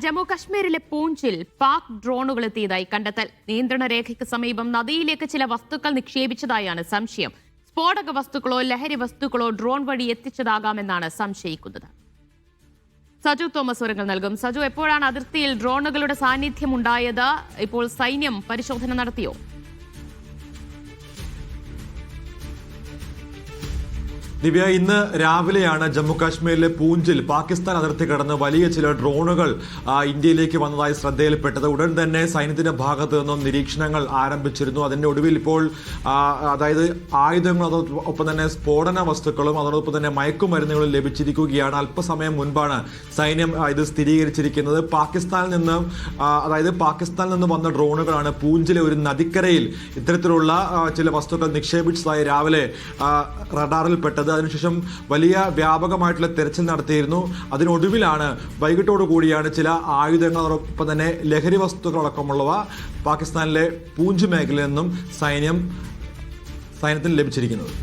ജമ്മു കശ്മീരിലെ പൂഞ്ചിൽ പാക് ഡ്രോണുകൾ എത്തിയതായി കണ്ടെത്തൽ. നിയന്ത്രണ രേഖയ്ക്ക് സമീപം നദിയിലേക്ക് ചില വസ്തുക്കൾ നിക്ഷേപിച്ചതായാണ് സംശയം. സ്ഫോടക വസ്തുക്കളോ ലഹരി വസ്തുക്കളോ ഡ്രോൺ വഴി എത്തിച്ചതാകാമെന്നാണ് സംശയിക്കുന്നത്. സജു തോമസ് വിവരങ്ങൾ നൽകും. സജു, എപ്പോഴാണ് അതിർത്തിയിൽ ഡ്രോണുകളുടെ സാന്നിധ്യം ഉണ്ടായത്? ഇപ്പോൾ സൈന്യം പരിശോധന നടത്തിയോ? ദിവ്യ, ഇന്ന് രാവിലെയാണ് ജമ്മു കാശ്മീരിലെ പൂഞ്ചിൽ പാകിസ്ഥാൻ അതിർത്തി കടന്ന് വലിയ ചില ഡ്രോണുകൾ ഇന്ത്യയിലേക്ക് വന്നതായി ശ്രദ്ധയിൽപ്പെട്ടത്. ഉടൻ തന്നെ സൈന്യത്തിന്റെ ഭാഗത്തു നിന്നും നിരീക്ഷണങ്ങൾ ആരംഭിച്ചിരുന്നു. അതിന്റെ ഒടുവിൽ ഇപ്പോൾ അതായത് ആയുധങ്ങളും അതോടൊപ്പം തന്നെ സ്ഫോടന വസ്തുക്കളും അതോടൊപ്പം തന്നെ മയക്കുമരുന്നുകളും ലഭിച്ചിരിക്കുകയാണ്. അല്പസമയം മുൻപാണ് സൈന്യം ഇത് സ്ഥിരീകരിച്ചിരിക്കുന്നത്. പാകിസ്ഥാനിൽ നിന്ന് വന്ന ഡ്രോണുകളാണ് പൂഞ്ചിലെ ഒരു നദിക്കരയിൽ ഇത്തരത്തിലുള്ള ചില വസ്തുക്കൾ നിക്ഷേപിച്ചതായി രാവിലെ റഡാറിൽപ്പെട്ടത്. അതിനുശേഷം വലിയ വ്യാപകമായിട്ടുള്ള തെരച്ചിൽ നടത്തിയിരുന്നു. അതിനൊടുവിലാണ് വൈകിട്ടോടു കൂടിയാണ് ചില ആയുധങ്ങളോടൊപ്പം തന്നെ ലഹരി വസ്തുക്കളടക്കമുള്ളവ പാകിസ്ഥാനിലെ പൂഞ്ച് മേഖലയിൽ നിന്നും സൈന്യത്തിന് ലഭിച്ചിരിക്കുന്നത്.